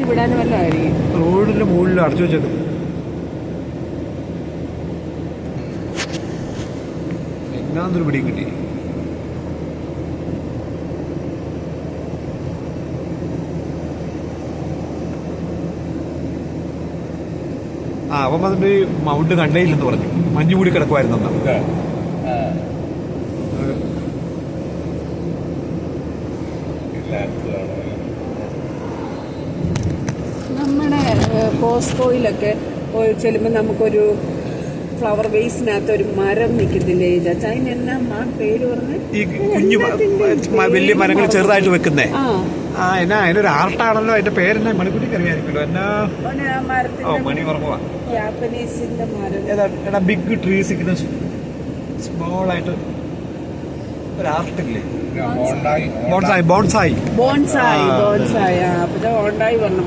വിടാനും വല്ല ആയിരിക്കും. റോഡിന്റെ മുകളിൽ അടച്ചു വെച്ചത്. എന്നാന്നൊരു പിടിയും കിട്ടി. അവൻ വന്നിട്ട് മൗണ്ട് കണ്ടയില്ലെന്ന് പറഞ്ഞു. മഞ്ഞു കൂടി കിടക്കുമായിരുന്നു. നമ്മുടെ കോസ്കോയിലൊക്കെ പോയി ചെല്ലുമ്പോൾ നമുക്കൊരു ഫ്ലവർ വേസിനകത്ത് ഒരു മരം നിൽക്കുന്നില്ലേ ചാച്ചാ? അതിനെന്നാ പേര് പറഞ്ഞ്? ഈ കുഞ്ഞു വലിയ മരങ്ങൾ ചെറുതായിട്ട് വെക്കുന്നേ. എന്നാ അതിനൊരു ആർട്ടാണല്ലോ. അതിന്റെ പേരെന്നാ? മണിക്കുട്ടിക്ക് അറിയാമായിരിക്കുമല്ലോ. എന്നാ മണി ഓർമ്മ. ജാപ്പനീസിന്റെ മരം. ബിഗ് ട്രീസ് ഇരിക്കുന്ന സ്മോൾ ആയിട്ട് ഒരു ആർട്ടില്ലേ? ബോൺസായി. ബോൺസായി. അപ്പൊ ഹോണ്ടായി പറഞ്ഞു.